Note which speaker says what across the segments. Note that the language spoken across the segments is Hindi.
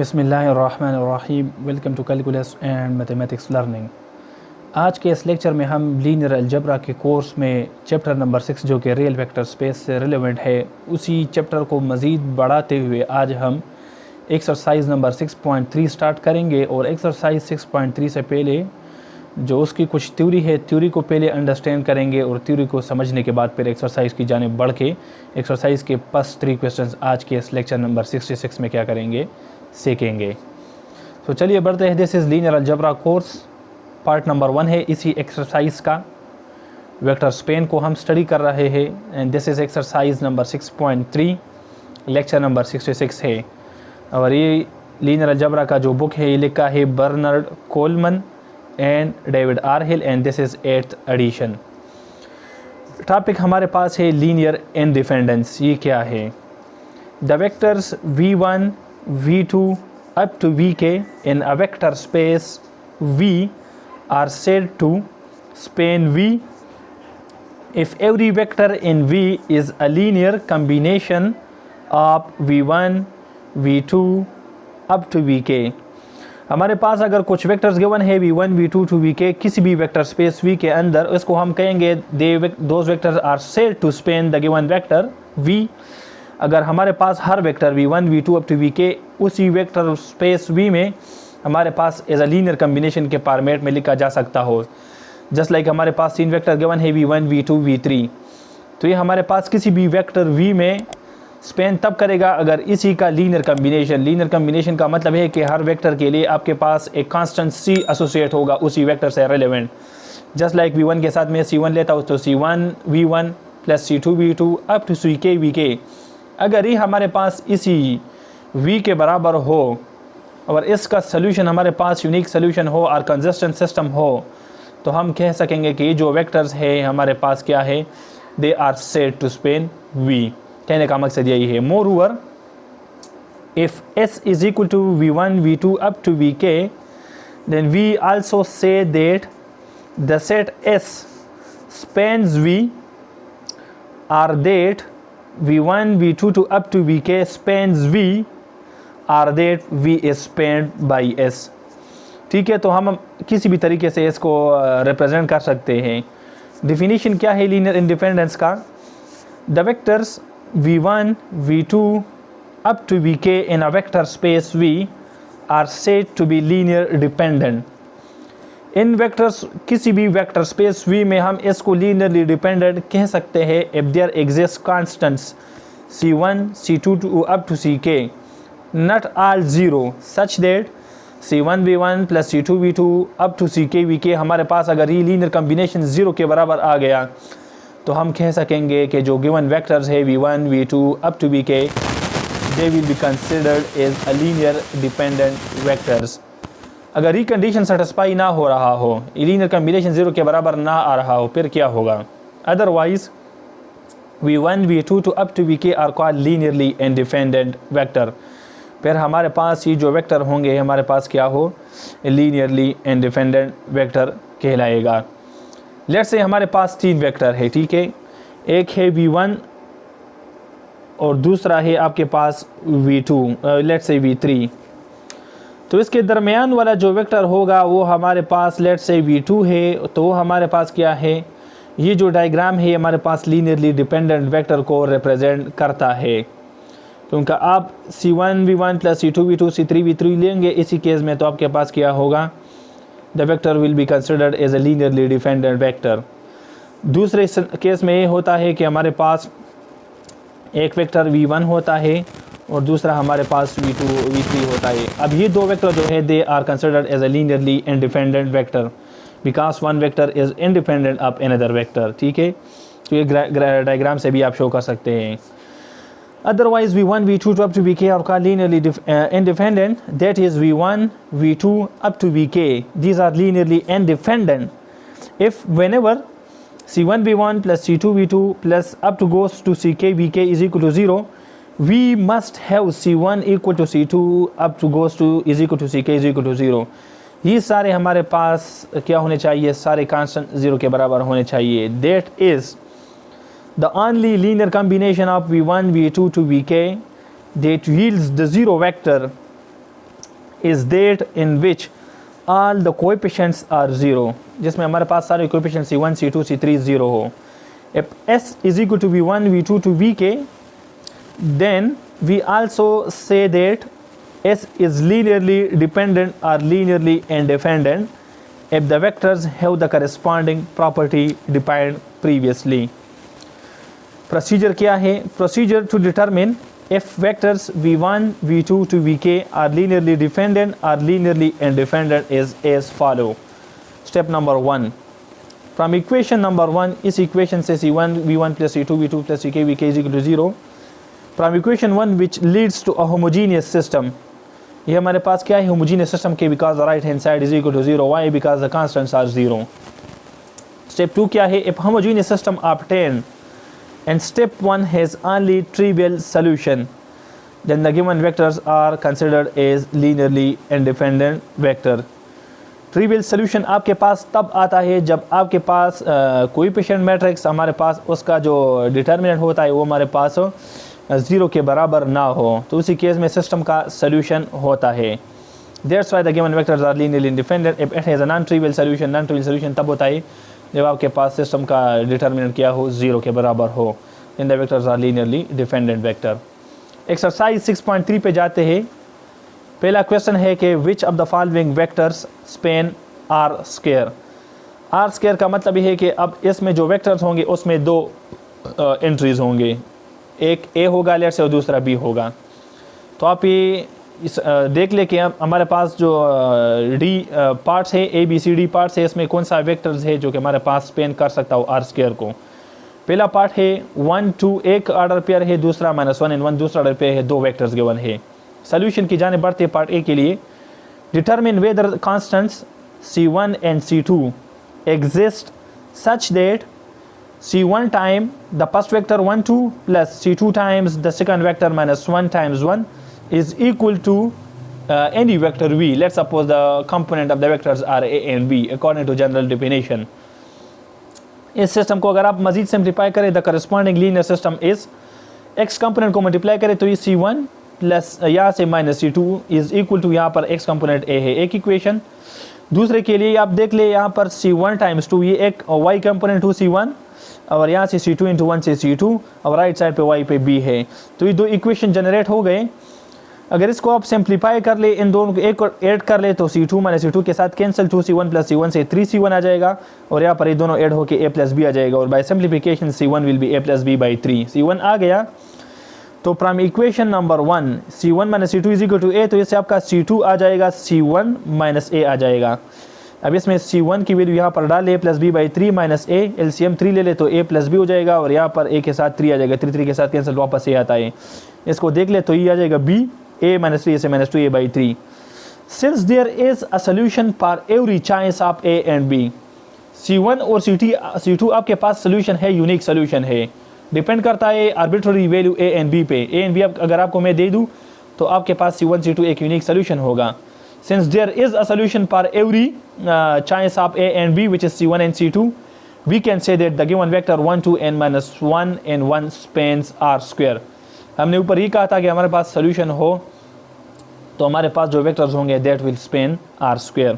Speaker 1: बिस्मिल्लाहिर्रहमानिर्रहीम। Welcome to calculus and mathematics learning. आज के इस लेक्चर में हम लीनियर अलजबरा के कोर्स में चैप्टर नंबर 6 जो कि रियल वेक्टर स्पेस से रिलेवेंट है, उसी चैप्टर को मज़ीद बढ़ाते हुए आज हम एक्सरसाइज नंबर 6.3 स्टार्ट करेंगे। और एक्सरसाइज 6.3 से पहले जो उसकी कुछ थ्योरी है, थ्योरी को पहले अंडरस्टैंड करेंगे और थ्योरी को समझने के बाद फिर एक्सरसाइज की जाने बढ़ के एक्सरसाइज के फर्स्ट 3 क्वेश्चंस आज के इस लेक्चर नंबर 66 में क्या करेंगे, सीखेंगे। तो चलिए बढ़ते हैं। This is linear algebra course, part number 1 है इसी एक्सरसाइज का। वेक्टर स्पेन को हम स्टडी कर रहे हैं and this is exercise number 6.3, lecture number 66 है। और ये लीनियर अलजबरा का जो बुक है ये लिखा है Bernard Colman and David R Hill and this is 8th edition. Topic हमारे पास है लीनियर इंडिपेंडेंस। ये क्या है? The vectors v1 v2 up to vk in a vector space v are said to span v if every vector in v is a linear combination of v1 v2 up to vk। हमारे पास अगर कुछ वेक्टर्स गिवन है v1 v2 to vk किसी भी वेक्टर स्पेस v के अंदर, इसको हम कहेंगे those vectors are said to span the given vector v। अगर हमारे पास हर vector v1 v2 up to vk उसी वेक्टर स्पेस v में हमारे पास एज अ लीनियर कम्बिनेशन के फॉर्मेट में लिखा जा सकता हो। जस्ट लाइक हमारे पास 3 वेक्टर गिवन है v1 v2 v3, तो ये हमारे पास किसी भी वेक्टर v में स्पेन तब करेगा अगर इसी का लीनियर कम्बिनेशन का मतलब है कि हर वेक्टर के लिए आपके पास एक कांस्टेंट c एसोसिएट होगा उसी वेक्टर से रेलेवेंट। जस्ट लाइक v1 के साथ मैं c1 लेता हूँ तो c1 v1 plus c2 v2 up to ck vk। अगर ये हमारे पास इसी v के बराबर हो और इसका सोल्यूशन हमारे पास यूनिक सोल्यूशन हो और कंसिस्टेंट सिस्टम हो, तो हम कह सकेंगे कि जो वेक्टर्स है हमारे पास क्या है, they are said to span v। कहने का मकसद यही है। Moreover if s is equal to v1 v2 up to vk then we also say that the set s spans v or that v1 v2 to up to vk spans v or that v is spanned by s। ठीक है, तो हम किसी भी तरीके से इसको रिप्रेजेंट कर सकते हैं। डिफिनीशन क्या है लीनियर इंडिपेंडेंस का? The vectors v1 v2 up to vk in a vector space v are said to be linear dependent। In vectors किसी भी वेक्टर स्पेस v में हम इसको लीनियरली डिपेंडेंट कह सकते हैं if there exist constants c1 c2 to up to ck not all zero such that c1 v1 plus c2 v2 up to ck vk हमारे पास अगर ये लीनियर कम्बिनेशन 0 के बराबर आ गया तो हम कह सकेंगे कि जो गिवन वेक्टर्स है v1 v2 up to vk they will be considered as a linear dependent vectors। अगर ये कंडीशन सेटिस्फाई ना हो रहा हो, लीनियर कम्बिनेशन 0 के बराबर ना आ रहा हो, फिर क्या होगा? Otherwise v1 v2 to up to vk are called linearly independent vector. फिर हमारे पास ये जो वेक्टर होंगे हमारे पास क्या हो, लीनियरली इंडिपेंडेंट वेक्टर कहलाएगा। लेट्स से हमारे पास 3 वेक्टर है, ठीक है। एक है v1 और दूसरा है आपके पास v2, लेट्स से v3। तो इसके दरमियान वाला जो वेक्टर होगा वो हमारे पास लेट्स से v2 है, तो वो हमारे पास क्या है, ये जो डायग्राम है हमारे पास लीनियरली डिपेंडेंट वेक्टर को रिप्रेजेंट करता है। क्योंकि आप c1 v1 plus c2 v2 c3 v3 लेंगे इसी केस में, तो आपके पास क्या होगा, the vector will be considered as a linearly dependent vector. दूसरे केस में ये होता है कि हमारे पास एक वेक्टर v1 होता है और दूसरा हमारे पास v2 v3 होता है। अब ये दो वेक्टर जो है they are considered as a linearly independent vector because one vector is independent of another vector. ठीक है, तो ये डायग्राम से भी आप शो कर सकते हैं। Otherwise v1 v2 up to vk are called linearly independent, that is v1 v2 up to vk these are linearly independent if whenever c1 v1 plus c2 v2 plus up to goes to ck vk is equal to 0, we must have c1 equal to c2 up to goes to is equal to ck is equal to 0। ये सारे हमारे पास क्या होने चाहिए, सारे कांस्टेंट 0 के बराबर होने चाहिए। That is the only linear combination of v1 v2 to vk that yields the zero vector is that in which all the coefficients are zero, जिसमें हमारे पास सारे coefficients C1 C2 C3 zero हो। If S is equal to V1 V2 to Vk, then we also say that S is linearly dependent or linearly independent if the vectors have the corresponding property defined previously. Procedure क्या है? Procedure to determine if vectors V1 V2 to Vk are linearly dependent or linearly independent is as follow. Step number 1. From equation number 1, इस equation से C1 V1 plus C2 V2 plus Vk Vk is equal to 0. From equation 1 which leads to a homogeneous system, ये हमारे पास क्या है? homogeneous system के because the right hand side is equal to 0. Why? Because the constants are 0. Step 2 क्या है? If homogeneous system obtained and step 1 has only trivial solution, then the given vectors are considered as linearly independent vector. Trivial solution आपके पास तब आता है जब आपके पास कोएफिशिएंट मैट्रिक्स हमारे पास उसका जो डिटर्मिनेंट होता है वो हमारे पास ज़ीरो के बराबर ना हो, तो उसी केस में सिस्टम का सोल्यूशन होता है। That's why the given vectors are linearly independent if it has a non trivial solution. Non trivial solution तब होता है जब आपके पास सिस्टम का डिटर्मिनेंट क्या हो? ज़ीरो के बराबर हो। In the vectors are linearly dependent vector. Exercise 6.3 पे जाते हैं। पहला क्वेश्चन है कि which of the following vectors span R square. R square का मतलब ये है कि अब इसमें जो वेक्टर्स होंगे उसमें दो एंट्रीज होंगे, एक ए होगा लेट से और दूसरा बी होगा। तो आप ये देख ले कि हमारे पास जो डी पार्ट्स है, A B C D parts है, इसमें कौन सा वेक्टर्स है जो कि हमारे पास स्पेन कर सकता हो आर स्क्वायर को। पहला पार्ट है 1 2, एक ऑर्डर पेयर है, दूसरा -1 and 1 दूसरा ऑर्डर पेयर है, दो वेक्टर्स गिवन है। सोल्यूशन की जाने बढ़ते पार्ट ए के लिए। Determine whether constants C1 and C2 exist such that C1 time the first vector 1 2 plus C2 times the second vector -1 times 1 is equal to any vector V. Let's suppose the component of the vectors are A and B according to general definition. इस सिस्टम को अगर आप मजीद सिंप्लीफाई करें, the corresponding linear system is x component को मल्टीप्लाई करें तो ये C1 प्लस यहाँ से -C2 इज इक्वल टू यहाँ पर एक्स कंपोनेंट ए है, एक इक्वेशन। दूसरे के लिए आप देख ले यहाँ पर C1 टाइम्स 2, ये एक y कंपोनेंट हो C1 और यहाँ से C2 इंटू 1 से C2 और राइट साइड पे y पे b है। तो ये दो इक्वेशन जनरेट हो गए। अगर इसको आप सिंप्लीफाई कर ले, इन दोनों को एक और ऐड कर ले तो C2 -C2 के साथ कैंसिल, 2C1 प्लस C1 से 3C1 आ जाएगा और यहाँ पर ये दोनों ऐड होकर a प्लस बी आ जाएगा और by simplification C1 will be a plus B by 3। C1 आ गया तो from equation number 1 C1 -C2 is equal to a, तो इससे आपका C2 आ जाएगा, C1 माइनस a आ जाएगा। अब इसमें C1 की वैल्यू यहाँ पर डाल a plus B by 3 minus a, LCM 3 ले ले तो a प्लस बी हो जाएगा और यहाँ पर a के साथ 3 आ जाएगा, 3 के साथ कैंसिल वापस a आता है। इसको देख ले तो ये आ जाएगा b, a माइनस 3 से minus 2a by 3। Since there is a solution for every choice of a and b, C1 और C2 आपके पास सोल्यूशन है, यूनिक सोल्यूशन है, डिपेंड करता है arbitrary value a and b पे। a एंड b अगर आपको मैं दे दूँ तो आपके पास C1 C2 एक यूनिक सोल्यूशन होगा। Since there is a solution for every choice of a and b which is C1 and C2, we can say that the given vector 1 2 n minus 1 and 1 spans R square। हमने ऊपर ये कहा था कि हमारे पास सोल्यूशन हो तो हमारे पास जो वेक्टर्स होंगे that will span R square।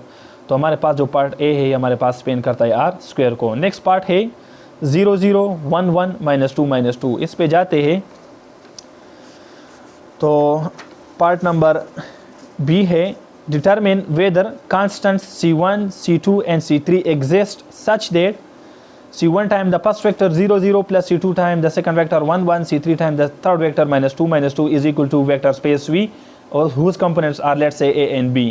Speaker 1: तो हमारे पास जो पार्ट A है हमारे पास स्पेन करता है R square को। नेक्स्ट पार्ट है 0 0 1 1 -2 -2, इस पे जाते हैं तो पार्ट नंबर B है determine whether constants C1, C2 and C3 exist such that C1 times the first vector 0 0 plus C2 times the second vector 1 1, C3 times the third vector -2 -2 is equal to vector space V or whose components are let's say A and B।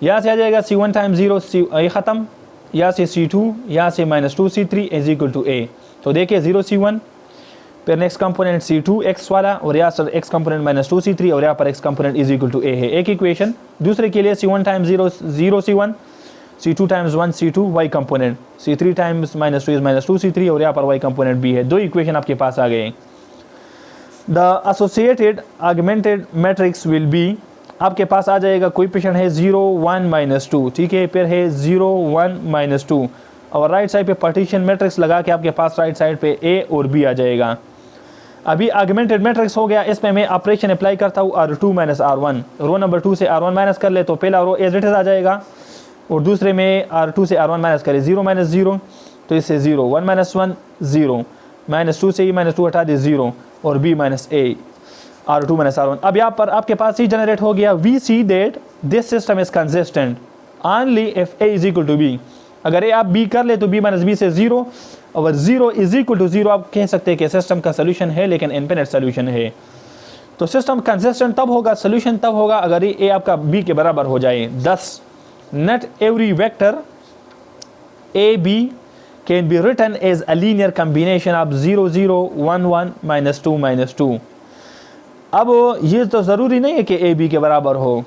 Speaker 1: यहाँ से आ जाएगा C1 times 0 ये ख़त्म, यहाँ से C2, यहाँ से -2 C3 is equal to A। तो देखिए 0 C1, फिर नेक्स्ट कंपोनेंट C2 x वाला और यहाँ पर x कंपोनेंट -2 C3 और यहाँ पर x component is equal to a है, एक इक्वेशन। दूसरे के लिए C1 times 0 C1, C2 times 1 C2 y component, C3 times -2 is -2 C3 और यहाँ पर y कंपोनेंट b है। दो इक्वेशन आपके पास आ गए। The associated augmented matrix will be, आपके पास आ जाएगा कोएफिशिएंट है 0 1 -2, ठीक है, फिर है 0 1 -2 और राइट साइड पे पार्टीशन मैट्रिक्स लगा के आपके पास राइट साइड पे a और b आ जाएगा। अभी आर्गुमेंटेड मैट्रिक्स हो गया, इसमें मैं ऑपरेशन अप्लाई करता हूँ R2 माइनस R1, रो नंबर 2 से R1 माइनस कर ले तो पहला रो एज इट इज आ जाएगा, और दूसरे में R2 से R1 माइनस करें 0 माइनस 0 तो इससे 0, 1 माइनस 1 0, माइनस 2 से E माइनस 2 हटा दे 0, और B minus A R2 minus R1। अब यहाँ पर आपके पास ही जनरेट हो गया। We see that this system is consistent only if A is equal to B। अगर A आप B कर ले तो B माइनस B से 0, और 0 इज इक्वल टू 0 आप कह सकते हैं कि सिस्टम का सोल्यूशन है, लेकिन इनफिनिट सोल्यूशन है। तो सिस्टम कंसिस्टेंट तब होगा, सोल्यूशन तब होगा अगर A आपका B के बराबर हो जाए। दस not every vector A B can be written as a linear combination of 0 0 1 1 minus 2 minus 2। अब ये तो ज़रूरी नहीं है कि A B के बराबर हो,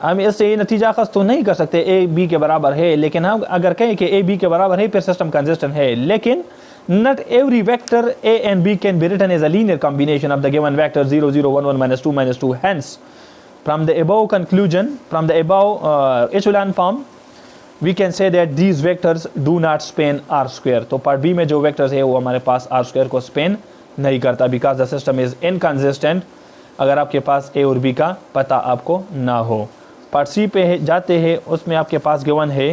Speaker 1: हम इससे ये नतीजा अखज़ तो नहीं कर सकते A B के बराबर है, लेकिन हम अगर कहें कि A B के बराबर है फिर सिस्टम कंसिस्टेंट है। लेकिन not every vector A and B can be written as a linear combination of the given vector 0 0 1 1 minus 2 minus 2। hence from the above conclusion, from the above echelon form we can say that these vectors do not span R square। तो पार्ट बी में जो वेक्टर्स है वो हमारे पास R square को स्पेन नहीं करता, because the system is inconsistent अगर आपके पास A और B का पता आपको ना हो। पार्ट सी पे जाते हैं, उसमें आपके पास गिवन है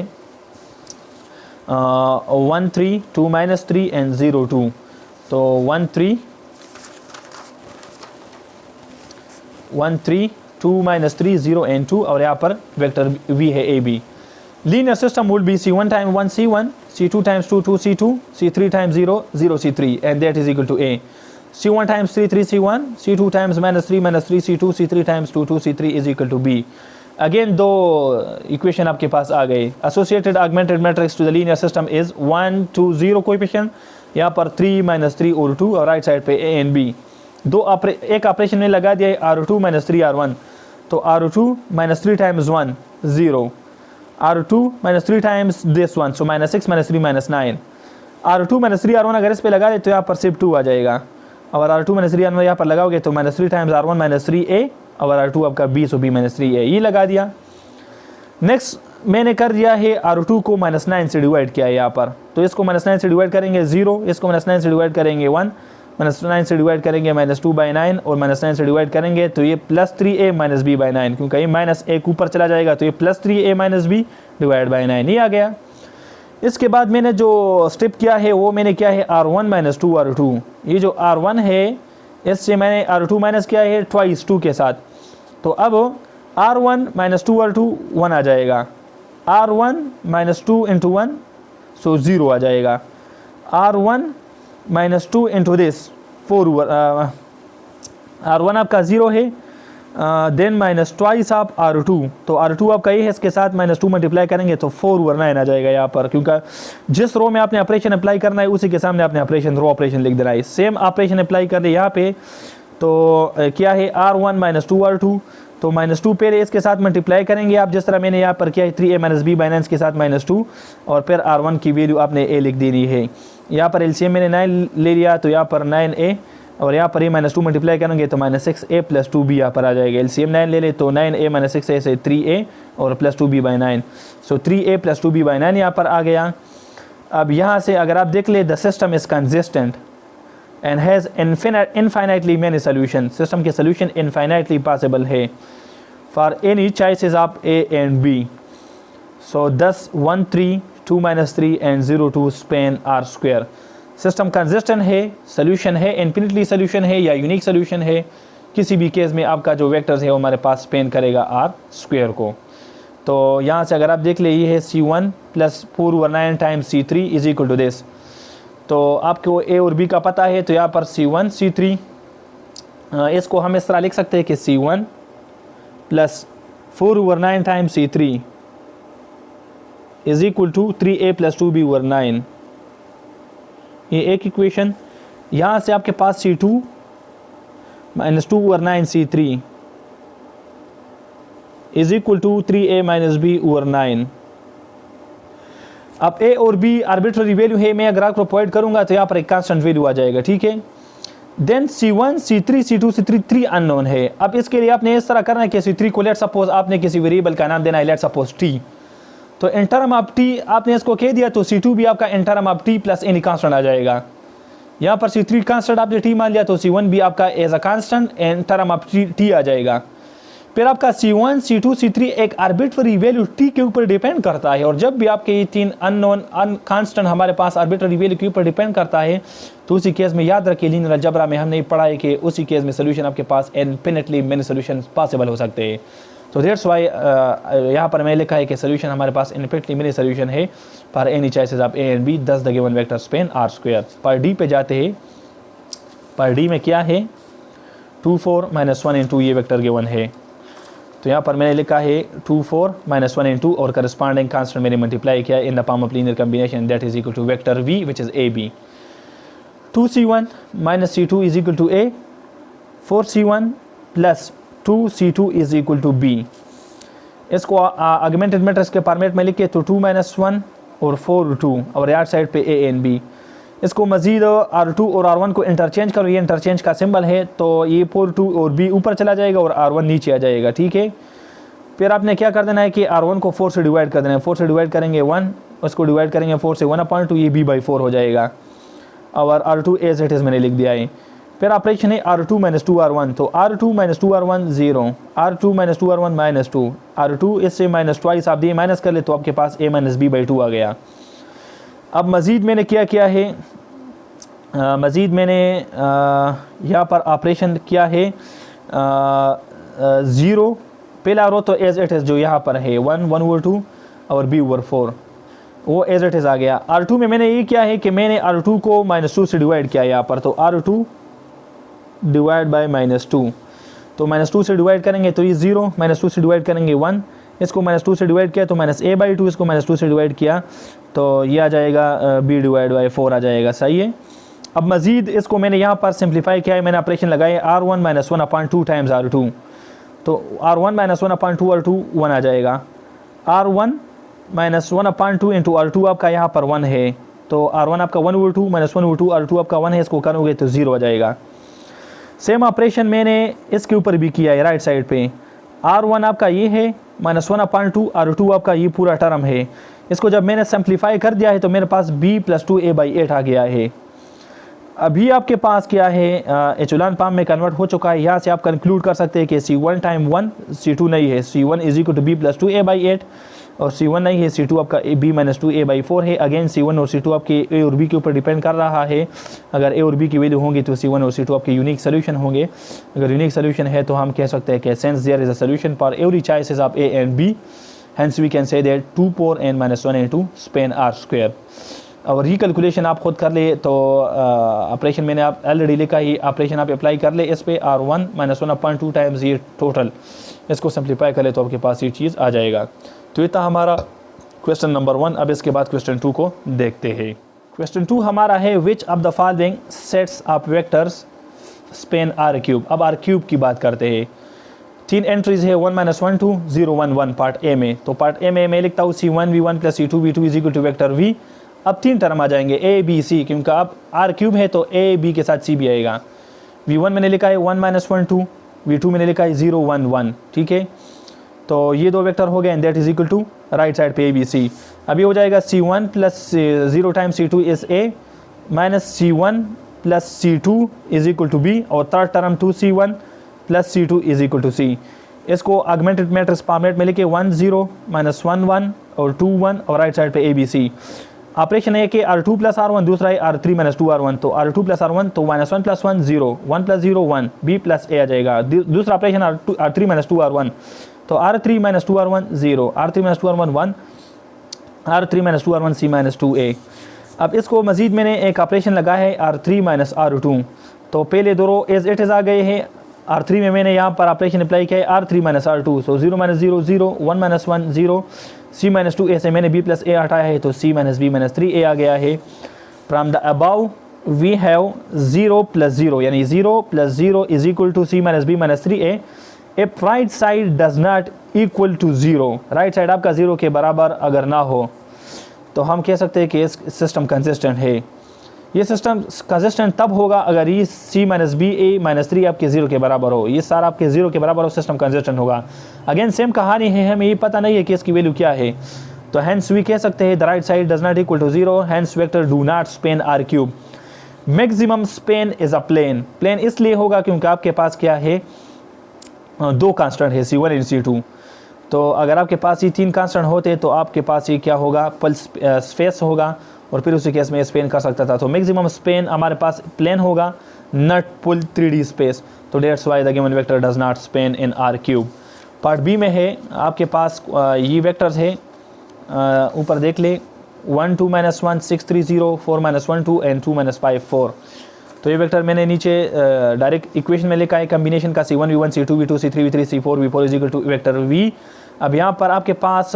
Speaker 1: 1 3 2 माइनस 3 एंड 0 2। तो 1 3 2 माइनस 3 0 एंड 2, और यहाँ पर वेक्टर V है A B। Linear system would be C1 time 1 C1, C2 times 2 2 C2, C3 times 0 0 C3 and that is equal to A। C1 times 3 3 C1, C2 times minus 3 C2, C3 times 2 2 C3 is equal to B। Again दो इक्वेशन आपके पास आ गए। Associated augmented matrix to the linear system is 1 2 0 coefficient, यहाँ पर 3 माइनस 3 और 2, और राइट साइड पे A एंड B। एक ऑपरेशन में लगा दिया है R2 माइनस 3 R1, तो R2 minus 3 times 1 0, R2 minus 3 times this 1, so minus 6 minus 3 minus 9। R2 minus 3 R1 अगर इस पे लगा दे तो यहाँ पर सिर्फ 2 आ जाएगा, और R2 माइनस 3 R1 यहाँ पर लगाओगे तो minus 3 times R1 minus 3A, और R2 आपका B, सो B माइनस 3A ये लगा दिया। नेक्स्ट मैंने कर दिया है R2 को माइनस 9 से डिवाइड किया है यहाँ पर, तो इसको माइनस 9 से डिवाइड करेंगे 0, इसको माइनस 9 से डिवाइड करेंगे 1, माइनस 9 से डिवाइड करेंगे माइनस 2/9, और माइनस 9 से डिवाइड करेंगे तो ये प्लस 3A माइनस B/9, क्योंकि ये माइनस 1 ऊपर चला जाएगा तो ये plus 3A minus B divide by 9 ये आ गया। इसके बाद मैंने जो स्टेप किया है वो मैंने किया है R1 माइनस 2 R2। ये जो R1 है इससे मैंने R2 माइनस किया है ट्वाइस 2 के साथ, तो अब R1 माइनस 2 R2 1 आ जाएगा, R1 माइनस 2 इंटू 1 सो 0 आ जाएगा, R1 minus 2 into this 4 R1 आपका 0 है, देन माइनस ट्वाइस आप R2, तो R2 आपका ये है, इसके साथ माइनस 2 मल्टीप्लाई करेंगे तो 4 ओवर 9 आ जाएगा यहाँ पर, क्योंकि जिस रो में आपने ऑपरेशन अप्लाई करना है उसी के सामने आपने ऑपरेशन रो ऑपरेशन लिख देना है। सेम ऑपरेशन अप्लाई कर ले यहाँ पे, तो क्या है R1 माइनस 2 R2, तो माइनस 2 पहले इसके साथ मल्टीप्लाई करेंगे आप, जिस तरह मैंने यहाँ पर किया है 3A माइनस B/9 के साथ माइनस 2, और फिर R1 की वैल्यू आपने A लिख देनी है। यहाँ पर LCM मैंने 9 ले लिया, तो यहाँ पर 9A, और यहाँ पर A माइनस 2 मल्टीप्लाई करेंगे तो माइनस 6A प्लस 2B यहाँ पर आ जाएगा। LCM 9 ले ले तो 9A माइनस 6A से 3A और प्लस 2B/9, सो 3A प्लस 2B/9 यहाँ पर आ गया। अब यहाँ से अगर आप देख ले, the system is consistent and has infinitely many solution, system के सोल्यूशन इनफाइनाइटली पॉसिबल है for any choices of A and B। So 10 1 3 2 minus 3 and 0 2 Spain R square. System consistent है, सोल्यूशन है, इन्फिनिटली सोल्यूशन है या यूनिक सोल्यूशन है, किसी भी केस में आपका जो वेक्टर्स है वो हमारे पास स्पेन करेगा R स्क्वायर को। तो यहाँ से अगर आप देख ले, ये है C1 plus 4 over 9 times C3 is equal to this, तो आपको A और B का पता है, तो यहाँ पर C1 C3, इसको हम इस तरह लिख सकते हैं कि C1 plus 4 over 9 times C3 is equal to 3A plus 2B over 9, ये एक इक्वेशन। यहाँ से आपके पास C2 minus 2 over 9 C3 is equal to 3A minus B over 9। अब A और B आर्बिट्ररी वैल्यू है, मैं अगर आपको प्रोवाइड करूंगा तो यहाँ पर एक कांस्टेंट वैल्यू आ जाएगा, ठीक है। Then C1 C3 C2 C3 3 unknown है। अब इसके लिए आपने इस तरह करना है कि C3 को लेट सपोज आपने किसी वेरिएबल का नाम देना है, लेट सपोज T, तो इन टर्म ऑफ T आपने इसको कह दिया, तो C2 भी आपका in term of T plus any constant आ जाएगा। यहाँ पर C3 कांस्टेंट आपने t मान लिया तो C1 भी आपका as a constant and term आप t आ जाएगा। फिर आपका C1, C2, C3 एक आर्बिट्ररी वैल्यू t के ऊपर डिपेंड करता है, और जब भी आपके ये तीन अननोन कांस्टेंट हमारे पास आर्बिट्ररी वैल्यू के ऊपर डिपेंड करता है तो उसी केस में याद रखिए लीनियर अलजेब्रा में हमने पढ़ा है कि उसी केस में सोल्यूशन आपके पास इनफिनिटली मेनी सोल्यूशन पॉसिबल हो सकते हैं। तो दैट्स वाई यहाँ पर मैंने लिखा है कि सोल्यूशन हमारे पास इनफिनिटली मेनी सोल्यूशन है for any choices of a and b, thus the given vector span R square. पर डी पे जाते हैं, पर डी में क्या है 2 4 -1 इंटू ये वेक्टर गिवन है, तो यहाँ पर मैंने लिखा है 2 4 -1 इंटू और करस्पॉन्डिंग कांस्टेंट मैंने मल्टीप्लाई किया in the form of linear combination that is equal to vector v which is A B. 2c1 - c2 is equal to a, 4c1 plus 2c2 is equal to b। इसको ऑगमेंटेड मैट्रिक्स के फॉर्मेट में लिखे तो 2 - 1 और 4 2 और राइट साइड पे a एंड b। इसको मजीद R2 और R1 को इंटरचेंज करो, ये इंटरचेंज का सिंबल है, तो ये 4 2 और b ऊपर चला जाएगा और R1 नीचे आ जाएगा, ठीक है। फिर आपने क्या कर देना है कि R1 को 4 से डिवाइड कर देना है, 4 से डिवाइड करेंगे 1, उसको डिवाइड करेंगे 4 से 1/2, ये b/4 हो जाएगा, और R2 एज इट इज़ मैंने लिख दिया है। फिर ऑपरेशन है R2 - 2R1, तो R2 - 2R1 0, R2 - 2R1 -2, R2 इससे माइनस ट्वाइस आप दिए माइनस कर ले तो आपके पास a - b/2 आ गया। अब मज़ीद मैंने क्या है, मज़ीद मैंने यहाँ पर ऑपरेशन किया है 0, पहला रो तो एज इट इज़ जो यहाँ पर है 1/2 और b/4 वो एज इट इज़ आ गया। R2 में मैंने ये किया है कि मैंने R2 को -2 से डिवाइड किया यहाँ पर, तो R2 डिवाइड बाय -2, तो -2 से डिवाइड करेंगे तो ये 0, -2 से डिवाइड करेंगे 1, इसको -2 से डिवाइड किया तो -a/2, इसको -2 से डिवाइड किया तो ये आ जाएगा b/4 आ जाएगा, सही है। अब मज़ीद इसको मैंने यहाँ पर सिंप्लीफाई किया है, मैंने ऑपरेशन लगाए R1 - 1/2 टाइम्स R2, तो R1 - 1/2 R2 1 आ जाएगा। R1 - 1/2 इंटू R2 आपका यहाँ पर 1 है, तो R1 आपका 1/2 -1/2 R2 आपका 1 है, इसको करोगे तो 0 आ जाएगा। सेम ऑपरेशन मैंने इसके ऊपर भी किया है राइट साइड पे, R1 आपका ये है -1/2 R2 आपका ये पूरा टर्म है, इसको जब मैंने सिंप्लीफाई कर दिया है तो मेरे पास b + 2a/8 आ गया है। अभी आपके पास क्या है एचेलॉन फॉर्म में कन्वर्ट हो चुका है। यहाँ से आप कंक्लूड कर सकते हैं कि C1 टाइम 1 C2 नहीं है, C1 is equal to b + 2a/8 और C1 नहीं है, C2 आपका b - 2a/4 है। अगेन C1 और C2 आपके a और b के ऊपर डिपेंड कर रहा है, अगर a और b की वैल्यू होंगी तो C1 और C2 आपके यूनिक सोल्यूशन होंगे। अगर यूनिक सोल्यूशन है तो हम कह सकते हैं कि since there is a solution for every choices of a and b, hence we can say that 2 4 n - 1 into span r square। और रिकैलकुलेशन आप खुद कर ले तो ऑपरेशन मैंने आप ऑलरेडी लिखा ही, ऑपरेशन आप अप्लाई कर ले इस पे R1 - 1/2 टाइम्स ये टोटल, इसको सिंप्लीफाई कर ले तो आपके पास ये चीज़ आ जाएगा। तो ये था हमारा क्वेश्चन नंबर 1। अब इसके बाद क्वेश्चन 2 को देखते हैं। क्वेश्चन 2 हमारा है विच of the following sets of vectors Spain R³। अब R³ की बात करते हैं। 3 एंट्रीज है 1 - 1 2 0 1 1 पार्ट ए में, तो पार्ट ए में मैं लिखता हूँ C1 v1 + C2 v2 is equal to vector v। अब 3 टर्म आ जाएंगे a b c, क्योंकि अब R³ है तो a b के साथ c भी आएगा। v1 मैंने लिखा है 1 - 1 2, v2 मैंने लिखा है 0 1 1, ठीक है। तो ये 2 वेक्टर हो गए and that is equal to right side पे a b c। अब ये हो जाएगा C1 + 0 times C2 is a minus C1 + C2 is equal to b, और third term 2C1 + C2 is equal to c। इसको ऑगमेंटेड मैट्रिक्स फॉर्मेट में लिखे 1 0 -1 1 और 2 1 और राइट साइड पे a b c। ऑपरेशन है कि R2 + R1, दूसरा है R3 - 2R1, तो R2 + R1 तो -1 + 1 0 1 + 0 1 b + a आ जाएगा। दूसरा ऑपरेशन R3 - 2R1, तो R3 - 2R1 0 R3 - 2R1 1 R3 - 2R1 c - 2a। अब इसको मजीद मैंने एक ऑपरेशन लगाया है R3 - R2, तो पहले दो रो एज इट इज़ आ गए हैं। R3 में मैंने यहाँ पर ऑपरेशन अप्लाई किया है R3 - R2, सो 0 - 0 0 1 - 1 0 c - 2a से मैंने b + a हटाया है तो c - b - 3a आ गया है। From the above we have 0 + 0 यानी 0 + 0 is equal to c - b - 3a। If right side does not equal to 0, right side आपका 0 के बराबर अगर ना हो तो हम कह सकते हैं कि इस सिस्टम कंसिस्टेंट है। ये सिस्टम कंसिस्टेंट तब होगा अगर ये c - b a - 3 आपके 0 के बराबर हो, ये सारा आपके 0 के बराबर हो, सिस्टम कंसिस्टेंट होगा। अगेन सेम कहानी है, हमें ये पता नहीं है कि इसकी वैल्यू क्या है, तो हैंस वी कह सकते हैं the right side does not equal to 0, hence vector do not span R³। Maximum span is a plane. Plane इसलिए होगा क्योंकि आपके पास क्या है, दो कांस्टेंट है C1 एंड C2। तो अगर आपके पास ये तीन कांस्टेंट होते तो आपके पास ये क्या होगा, पल्स स्पेस होगा, और फिर उसी केस में स्पेन कर सकता था। तो मैक्सिमम स्पेन हमारे पास प्लेन होगा, नॉट पुल 3D स्पेस। तो that's why the given vector does not span in R³ part B में है आपके पास ये वेक्टर्स है, ऊपर देख ले 1 2 -1 6 3 0 4 -1 2 एंड 2 -5 4। तो ये वेक्टर मैंने नीचे डायरेक्ट इक्वेशन में लिखा है कम्बिनेशन का C1 V1 C2 V2 C3 V3 C4 V4 is equal to vector V। अब यहाँ पर आपके पास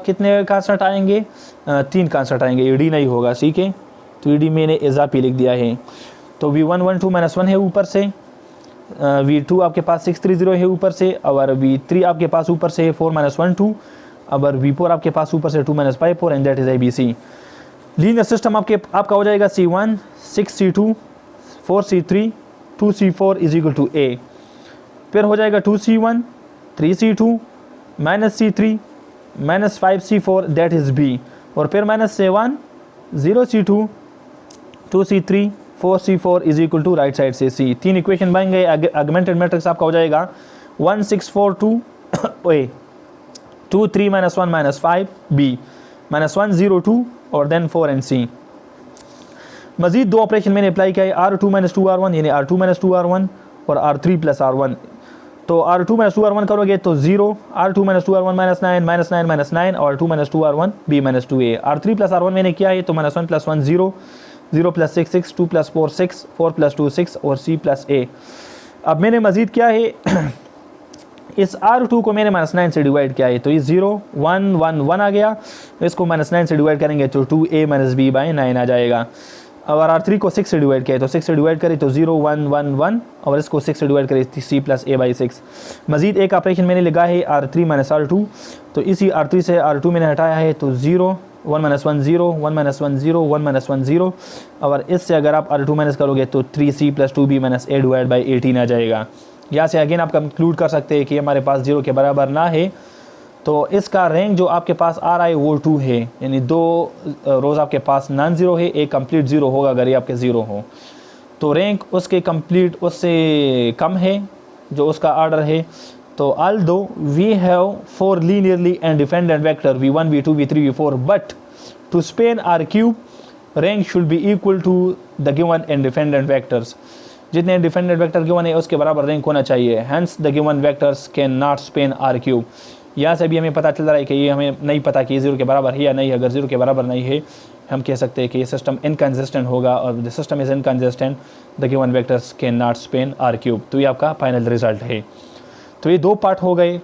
Speaker 1: कितने कांस्टेंट आएंगे, तीन कांस्टेंट आएंगे, ईडी नहीं होगा, ठीक है। तो ईडी मैंने इजाफी लिख दिया है। तो V1 1 2 -1 है ऊपर से, V2 आपके पास 6 3 0 है ऊपर से, और V3 आपके पास ऊपर से 4 -1 2, और V4 आपके पास ऊपर से 2 -5 4 and that is ABC। Linear system आपका हो जाएगा C1 6 C2 4 C3 2 C4 is equal to A। फिर हो जाएगा 2 C1 3 C2 -C3 -5 C4 that is B, और फिर -7 0 C2 2 C3 4 C4 is equal to right side से C। तीन इक्वेशन बन गए। ऑगमेंटेड मैट्रिक्स आपका हो जाएगा 1 6 4 2 A 2 3 -1 -5 B -1 0 2 और देन 4 एंड C। मजीद दो ऑपरेशन मैंने अप्लाई किया है, R2 - 2R1 यानी R2 - 2R1 और R3 + R1। तो R2 - 2R1 करोगे तो 0, R2 - 2R1 -9 -9 -9 और 2 - 2R1 B - 2A। R3 + R1 मैंने किया है तो -1 + 1 0 0 + 6 6 2 + 4 6 4 + 2 6 और C + A। अब मैंने मजीद क्या है इस R2 को मैंने -9 से डिवाइड किया है, तो ये 0 1 1 1 आ गया। इसको -9 से डिवाइड करेंगे तो 2A - B/9 आ जाएगा। और R3 को 6 से डिवाइड किया है तो 6 से डिवाइड करें तो 0 1 1 1, और इसको 6 से डिवाइड करें C + A/6। मजीद एक ऑपरेशन मैंने लगा है R3 - R2, तो इसी R3 से R2 मैंने हटाया है तो 0 1 - 1 0 1 - 1 0 1 - 1 0, और इससे अगर आप R2 माइनस करोगे तो 3C + 2B - A/18 आ जाएगा। यहाँ से अगेन आप कंक्लूड कर सकते हैं कि हमारे पास 0 के बराबर ना है, तो इसका रैंक जो आपके पास आ रहा है वो 2 है, यानी दो रोज़ आपके पास नॉन ज़ीरो है, एक कंप्लीट ज़ीरो होगा अगर ये आपके ज़ीरो हो, तो रैंक उसके कंप्लीट उससे कम है जो उसका आर्डर है। तो although we have 4 linearly independent vector v1 v2 v3 v4 but to span R³ rank should be equal to the given independent vectors। जितने इंडिपेंडेंट वेक्टर गिवन है उसके बराबर रैंक होना चाहिए, hence the given vectors can not span R³। यहाँ से भी हमें पता चल रहा है कि ये हमें नहीं पता कि ये 0 के बराबर है या नहीं। अगर 0 के बराबर नहीं है हम कह सकते हैं कि ये सिस्टम इनकंसिस्टेंट होगा, और the system is inconsistent the given vectors can not span R³। तो ये आपका फाइनल रिजल्ट है। तो ये दो पार्ट हो गए।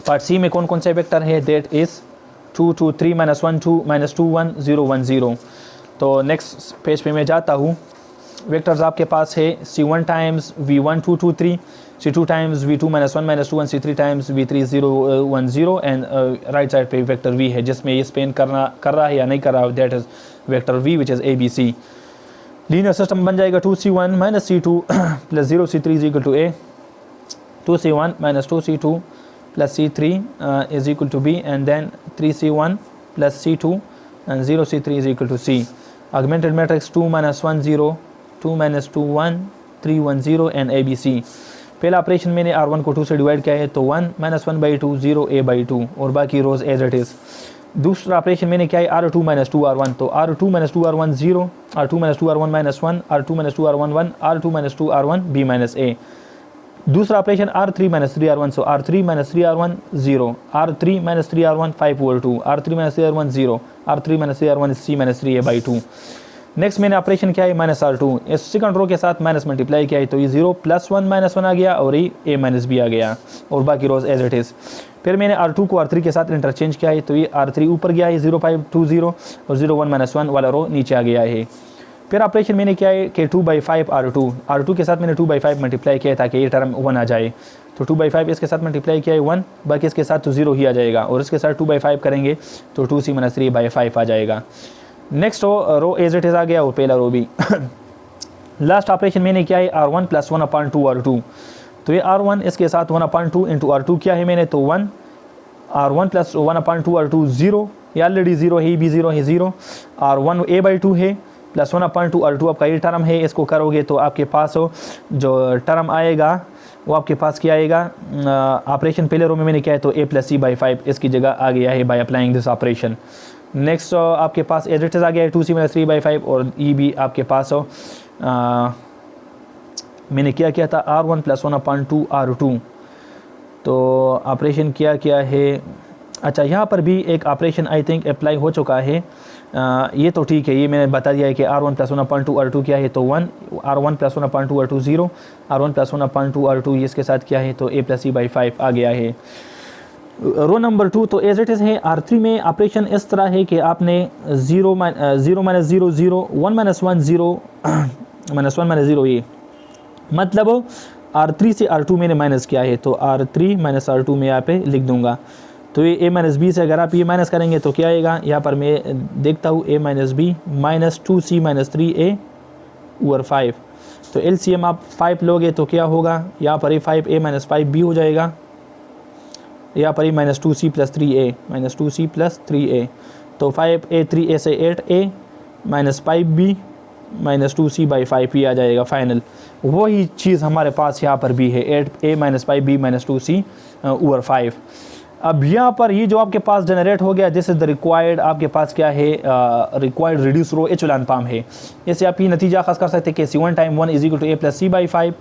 Speaker 1: पार्ट सी में कौन कौन से वेक्टर है, दैट इज़ 2 2 3 -1 2 -2 1 0 1 0। तो नेक्स्ट पेज पे मैं जाता हूँ। वेक्टर्स आपके पास है C1 times V1 2 2 3, C2 times V2 -1 -2 1, C3 times V3 0 1 0 and right side पे वेक्टर V है जिसमें ये स्पेन कर रहा है या नहीं कर रहा, that is vector V which is ABC। Linear system बन जाएगा 2C1 - C2 + 0C3 is equal to A, 2C1 - 2C2 + C3 is equal to B, and then 3C1 + C2 and 0C3 is equal to C। Augmented matrix 2 - 1 0 2 - 2 1 3 1 0 and ABC। पहला ऑपरेशन मैंने R1 को 2 से डिवाइड किया है तो 1 - 1/2 0 A/2 और बाकी रोज एज इट इज़। दूसरा ऑपरेशन मैंने किया है R2 - 2R1, तो R2 - 2R1 0, R2 - 2R1 -1, R2 - 2R1 1, R2 - 2R1 B - A। दूसरा ऑपरेशन R3 - 3R1, सो R3 - 3R1 0, R3 - 3R1 5/2, R3 - 3R1 0, R3 - 3R1 C - 3A/2। Next मैंने ऑपरेशन किया है -R2, इस सेकंड रो के साथ माइनस मल्टीप्लाई किया है तो ये 0 + 1 - 1 आ गया और ये A - B आ गया और बाकी रोज एज इट इज़। फिर मैंने R2 को R3 के साथ इंटरचेंज किया है तो ये R3 ऊपर गया है 0 5 2 0 और 0 1 - 1 वाला रो नीचे आ गया है। फिर ऑपरेशन मैंने किया है कि 2/5 R2 के साथ मैंने 2/5 मल्टीप्लाई किया ताकि ये टर्म 1 आ जाए, तो 2/5 इसके साथ मल्टीप्लाई किया है 1, बाकी इसके साथ तो 0 ही आ जाएगा और इसके साथ 2/5 करेंगे तो 2C - 3/5 आ जाएगा। Next row as it is आ गया और पहला रो भी। लास्ट ऑपरेशन मैंने किया है R1 + 1/2 R2, तो ये R1 इसके साथ 1/2 × R2 किया है मैंने तो 1, R1 + 1/2 R2 0, ये ऑलरेडी 0 है, भी 0 है 0, R1 A/2 है +1/2 R2 आपका ये टर्म है, इसको करोगे तो आपके पास जो टर्म आएगा वो आपके पास क्या आएगा, ऑपरेशन पहले रो में मैंने क्या है तो a+c/5 इसकी जगह आ गया है by applying this operation. Next आपके पास एज इट इज़ आ गया है 2c - 3/5 और ये भी आपके पास मैंने क्या किया था R1 +1/2 R2। तो ऑपरेशन क्या है, अच्छा यहाँ पर भी एक ऑपरेशन आई थिंक अप्लाई हो चुका है, ये तो ठीक है, ये मैंने बता दिया है कि R1 +1/2 R2 क्या है तो 1, R1 +1/2 R2 0, R1 +1/2 R2 इसके साथ क्या है तो a+c/5 आ गया है। रो नंबर 2 तो एज इट इज़ है। R3 में ऑपरेशन इस तरह है कि आपने 0 - 0 - 0 0 1 - 1 0 -1 - 0 ये मतलब R3 से R2 मैंने माइनस किया है तो R3 - R2 में यहाँ पे लिख दूंगा। तो ये a - b से अगर आप ये माइनस करेंगे तो क्या आएगा, यहाँ पर मैं देखता हूँ a - b -2c - 3a/5। तो LCM आप 5 लोगे तो क्या होगा, यहाँ पर 5a - 5b हो जाएगा, यहाँ पर -2c + 3a -2c + 3a। तो 5a 3a से 8a -5b -2c/5 ही आ जाएगा फाइनल। वही चीज़ हमारे पास यहाँ पर भी है 8a - 5b -2c/5। अब यहाँ पर ये जो आपके पास जनरेट हो गया दिस इज़ द रिक्वायर्ड, आपके पास क्या है required reduce row echelon form है। इससे आप ये नतीजा खास कर सकते हैं कि C1 × 1 = a+c/5,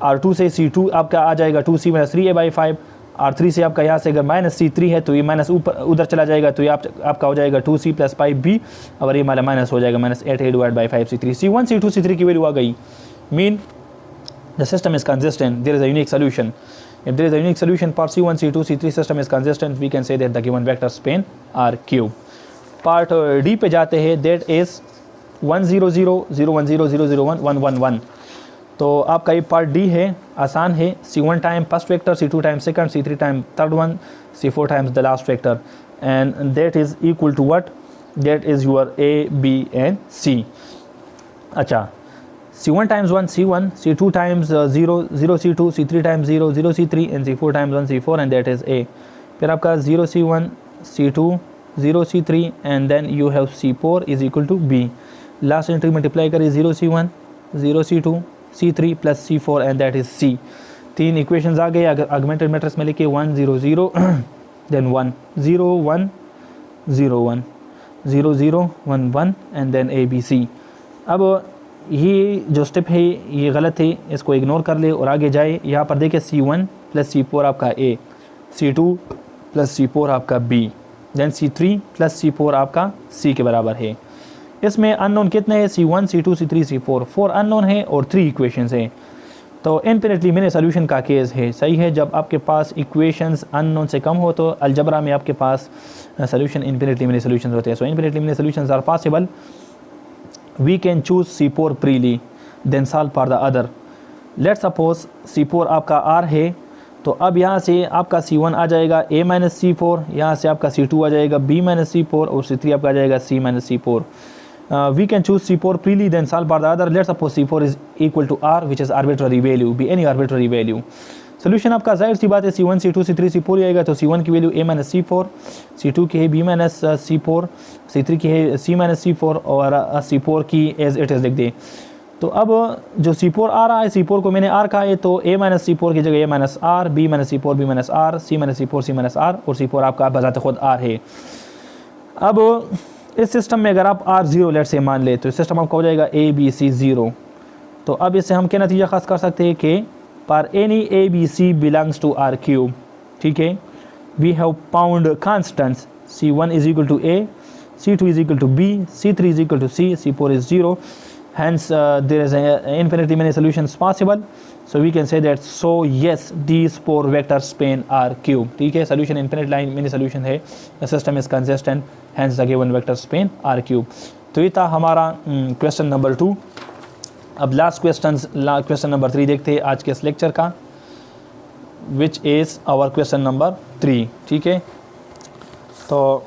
Speaker 1: R2 से C2 आपका आ जाएगा 2c - 3a/5, R3 से आपका यहाँ से अगर -c3 है तो ये माइनस ऊपर उधर चला जाएगा तो ये आपका हो जाएगा 2c + 5b और ये वाला माइनस हो जाएगा -8a/5c3। C1 C2 C3 की वैल्यू आ गई, mean the system is consistent, there is a unique solution. If there is a unique solution for C1, C2, C3 system is consistent, we can say that the given vector span are cube. Part D पे जाते हैं, that is 1 0 0 0 1 0 0 0 1 1 1 1। तो आपका ये पार्ट डी है, आसान है। C1 time first vector, C2 time second, C3 time third one, C4 times the last vector, and that is equal to what, that is your A, B and C। अच्छा, C1 times 1 C1, C2 times 0 0 C2, C3 times 0 0 C3 and C4 times 1 C4 and that is A। फिर आपका 0 C1 C2 0 C3 and then you have C4 is equal to B। Last entry multiply करिए 0 C1 0 C2 C3 plus C4 and that is C। तीन इक्वेशंस आ गए, ऑगमेंटेड मैट्रिक्स में लिखिए 1 0 0 then 1 0 1 0 1 0 0 1 1 and then A B C। अब ये जो स्टेप है ये गलत है, इसको इग्नोर कर ले और आगे जाए। यहाँ पर देखिए C1 + C4 आपका A, C2 + C4 आपका B, देन C3 + C4 आपका C के बराबर है। इसमें अननोन कितने हैं, C1 C2 C3 C4, 4 unknown है और 3 इक्वेशंस हैं। तो इनफिनिटली मैंने सोल्यूशन का केस है, सही है। जब आपके पास इक्वेशंस अननोन से कम हो तो अलजबरा में आपके पास सोल्यूशन इनफिनिटली मैंने सोल्यूशंस होते हैं। So infinitely many solutions are possible. We can choose C4 preely, then solve for the other. Let's suppose C4 आपका R है, तो अब यहाँ से आपका C1 आ जाएगा A - C4, यहाँ से आपका C2 आ जाएगा B - C4 और C3 आपका आ जाएगा C - C4। We can choose C4 preely, then solve for the other. Let's suppose C4 is equal to R, which is arbitrary value, be any arbitrary value. Solution आपका जाहिर सी बात है C1 C2 C3 C4 आएगा, तो C1 की वैल्यू A - C4, C2 की है B - C4, C3 की है C - C4 और C4 की एज इट इज़ लिख दे। तो अब जो C4 आ रहा है, C4 को मैंने R कहा है तो A - C4 की जगह A - R, B - C4 B - R, C - C4 C - R और C4 आपका बजाते खुद R है। अब इस सिस्टम में अगर आप R0 लेट से मान ले तो सिस्टम आपका हो जाएगा A B C 0। तो अब इससे हम क्या नतीजा खास कर सकते हैं कि for any A B C belongs to R cube, ठीक है। we have found constants C1 is equal to A, C2 is equal to B, C3 is equal to C, C4 is 0, hence there is an infinitely many solutions possible, so we can say that so yes these 4 vector span are cube, ठीक है। solution infinite line many solution है, the system is consistent, hence the given vector span are cube। तो ये था हमारा क्वेश्चन नंबर 2। अब लास्ट क्वेश्चन नंबर 3 देखते हैं आज के इस लेक्चर का, which is our question number 3, ठीक है। तो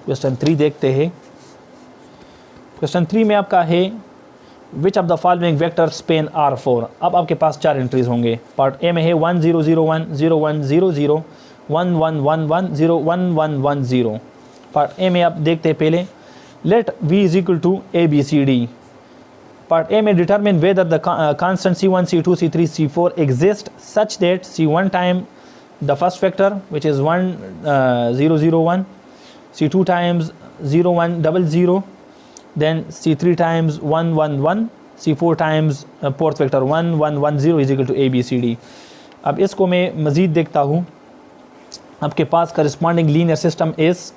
Speaker 1: क्वेश्चन 3 देखते हैं। क्वेश्चन 3 में आपका है विच of the following vector Spain R4। अब आपके पास 4 एंट्रीज होंगे। पार्ट ए में है 1 0 0 1 0 1 0 0 1 1 1 1 0 1 1 1 0। पार्ट ए में आप देखते हैं पहले Let V is equal to A, B, C, D. Part A may determine whether the constant C1, C2, C3, C4 exist such that C1 time the first vector, which is 1 0 0 1, C2 times 0 1 0 0, then C3 times 1 1 1, C4 times fourth vector 1 1 1 0 is equal to A, B, C, D. अब इसको मैं मज़ीद देखता हूँ. आपके पास करस्पॉन्डिंग लीनियर सिस्टम इस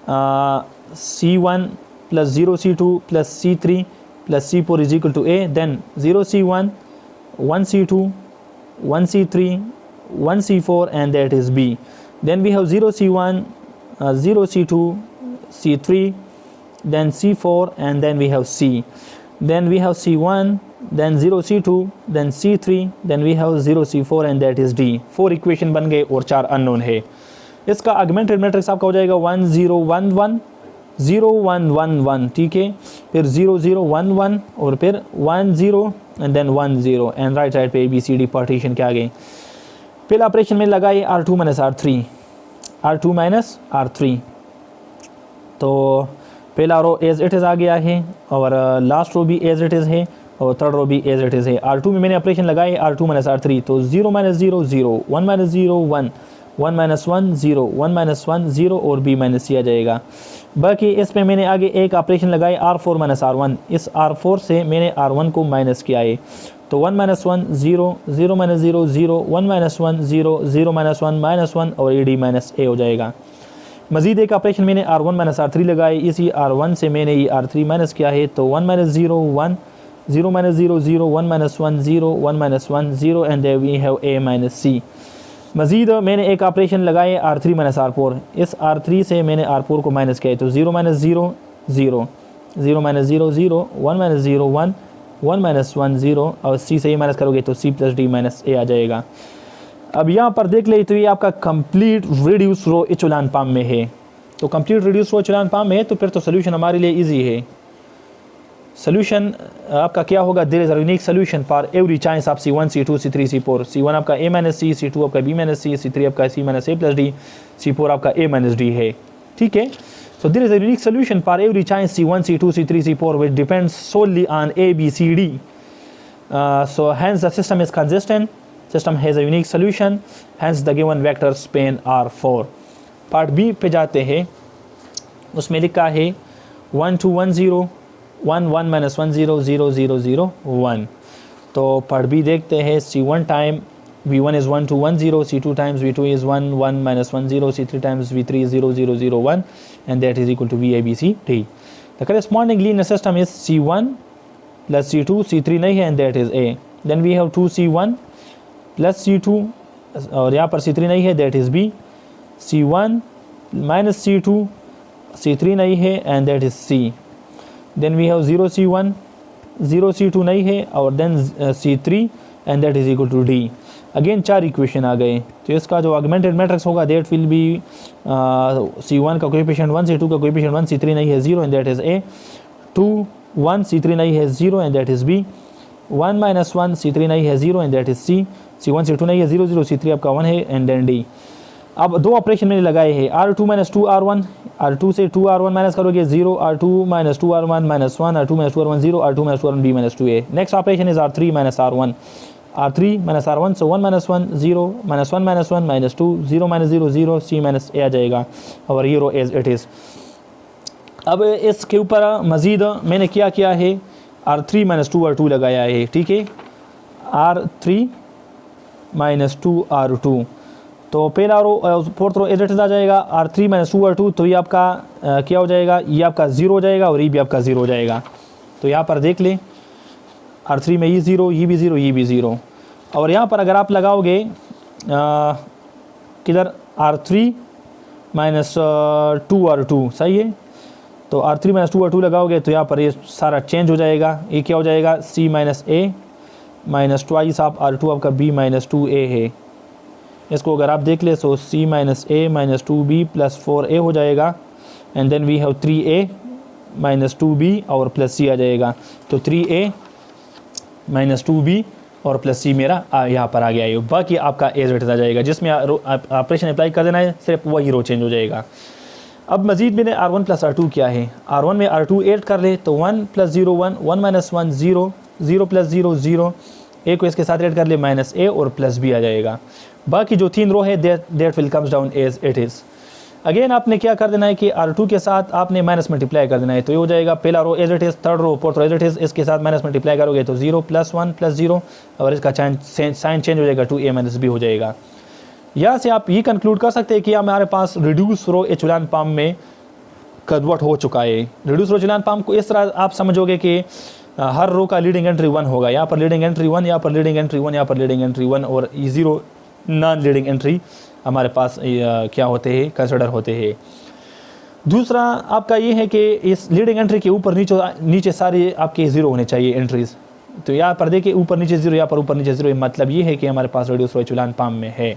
Speaker 1: C1 plus 0 C2 plus C3 plus C4 is equal to A. Then 0 C1, 1 C2, 1 C3, 1 C4, and that is B. Then we have 0 C1, 0 C2, C3, then C4, and then we have C. Then we have C1, then 0 C2, then C3, then we have 0 C4, and that is D. 4 equation बन गए और 4 अननोन है. इसका ऑगमेंटेड मैट्रिक्स आपका हो जाएगा 1 0 1 1 0 1 1 1, ठीक है. फिर 0 0 1 1 और फिर 1 0 and then 1 0 and right side पे ABCD पार्टीशन के आगे. पहला ऑपरेशन में लगाए R2 माइनस R3, तो पहला रो एज इट इज़ आ गया है और लास्ट रो भी एज इट इज़ है और थर्ड रो भी एज इट इज़ है. R2 में मैंने ऑपरेशन लगाए R2 माइनस R3, तो 0 माइनस 0 0, 1 माइनस 0 1, 1 माइनस 1 0, 1 माइनस 1 0 और B माइनस C आ जाएगा. बाकी इसमें मैंने आगे एक ऑपरेशन लगाए R4 माइनस R1. इस R4 से मैंने R1 को माइनस किया है, तो 1 minus 1 0, 0 minus 0 0, 1 minus 1 0, 0 minus 1 minus 1 और ये D माइनस A हो जाएगा. मज़ीद एक ऑपरेशन मैंने R1 माइनस R3 लगाए, इसी R1 से मैंने ये R3 माइनस किया है, तो 1 minus 0 1, 0 minus 0 0, 1 minus 1 0, 1 minus 1 0 and there we have A minus C. मज़ीद मैंने एक ऑपरेशन लगाए R3 माइनस R4. इस R3 से मैंने R4 को माइनस किया है, तो 0 माइनस 0 0, 0 माइनस 0 0, 1 माइनस 0 1, 1 माइनस 1 0 और C से ये माइनस करोगे तो C plus D minus A आ जाएगा. अब यहाँ पर देख ले तो ये आपका कंप्लीट रिड्यूस रो इचुलान फॉर्म में है. तो कंप्लीट रिड्यूस रो इचुलान फॉर्म में है, तो फिर तो सोल्यूशन हमारे लिए इजी है. सोल्यूशन आपका क्या होगा, there is a unique solution for every choice of C1 C2 C3 C4. C1 आपका A माइनस C, C2 आपका B माइनस C, C3 आपका C minus A plus D, C4 आपका A माइनस D है, ठीक है. So there is a unique solution for every choice C1 C2 C3 C4 which depends solely on A B C D. So hence the system is consistent. System has a unique solution. Hence the given vector span are 4. Part B पे जाते हैं. उसमें लिखा है 1 2 1 0 1 1 माइनस 1 0 0 0 0 1. तो पार्ट B देखते हैं. C1 time V1 is 1 2 1 0, C2 times V2 is 1 1 minus 1 0, C3 times V3 is 0 0 0 1, and that is equal to V A B C D. The corresponding linear system is C1 plus C2, C3 नहीं है, and that is A. Then we have 2C1 plus C2 और यहाँ पर C3 नहीं है, that is B. C1 minus C2, C3 नहीं है, and that is C. Then we have 0 C1, 0 C2 नहीं है और then C3 and that is equal to D. Again 4 equation आ गए. तो इसका जो ऑगमेंटेड मैट्रिक्स होगा that will be C1 का कोएफिशिएंट 1, C2 का कोएफिशिएंट 1, C3 नहीं है 0 and that is A. 2 1, C3 नहीं है 0 and that is B. 1 minus 1, C3 नहीं है 0 and that is C. C1 C2 नहीं है 0 0, C3 आपका 1 है and then D. अब दो ऑपरेशन मैंने लगाए हैं. R2 माइनस 2 R1, R2 से 2 R1 माइनस करोगे 0, R2 minus 2 R1 minus 1, R2 minus 2 R1 0, R2 minus 2 R1 B minus 2A. Next operation is R3 minus R1, R3 minus R1, so 1 minus 1 0, minus 1 minus 1 minus 2, 0 minus 0 0, C minus A आ जाएगा और ये रो एज इट इज़. अब इसके ऊपर मज़ीद मैंने क्या किया है, R3 माइनस 2 R2 लगाया है, ठीक है. R3 माइनस 2 R2, तो पहला row fourth row as it is आ जाएगा. R3 माइनस 2 R2, तो ये आपका क्या हो जाएगा, ये आपका 0 हो जाएगा और ये भी आपका 0 हो जाएगा. तो यहाँ पर देख लें R3 में ये 0, ये भी 0, ये भी 0. और यहाँ पर अगर आप लगाओगे किधर R3 माइनस 2 R2, सही है. तो R3 माइनस 2 R2 लगाओगे तो यहाँ पर ये सारा चेंज हो जाएगा. ये क्या हो जाएगा, C minus A minus twice of R2 आपका B माइनस 2A है. इसको अगर आप देख ले तो C minus A minus 2B plus 4A हो जाएगा and then we have 3A minus 2B और प्लस C आ जाएगा. तो 3A माइनस 2B और प्लस C मेरा यहाँ पर आ गया है. बाकी आपका एज इट आ जाएगा, जिसमें ऑपरेशन अप्लाई कर देना है, सिर्फ वही रो चेंज हो जाएगा. अब मज़ीद मैंने R1 प्लस R2 किया है, R1 में R2 ऐड कर ले तो 1 प्लस 0 1, 1 माइनस 1 0, 0 प्लस 0 0, ए को इसके साथ ऐड कर ले माइनस ए और प्लस बी आ जाएगा। बाकी जो 3 रो है that will comes down as it is. Again आपने क्या कर देना है कि R2 के साथ आपने माइनस मल्टीप्लाई कर देना है, तो ये हो जाएगा पहला row as it is, third row fourth row as it is, इसके साथ माइनस मल्टीप्लाई करोगे तो 0 प्लस 1 प्लस 0 और इसका साइन चेंज हो जाएगा टू ए माइनस बी हो जाएगा। यहाँ से आप ये कंक्लूड कर सकते हैं कि हमारे पास रिड्यूस रो एचेलॉन फॉर्म में कन्वर्ट हो चुका है। रिड्यूस रो एचेलॉन फॉर्म को इस तरह आप समझोगे कि हर रो का लीडिंग एंट्री 1 होगा, यहाँ पर लीडिंग एंट्री 1, यहाँ पर लीडिंग एंट्री 1, यहाँ पर लीडिंग एंट्री 1 और 0 नॉन लीडिंग एंट्री हमारे पास क्या होते हैं, कंसिडर होते हैं। दूसरा आपका ये है कि इस लीडिंग एंट्री के ऊपर नीचे सारे आपके 0 होने चाहिए एंट्रीज। तो यहाँ पर देखिए ऊपर नीचे 0, यहाँ पर ऊपर नीचे 0, मतलब ये है कि हमारे पास रिड्यूस रो एचेलॉन फॉर्म में है।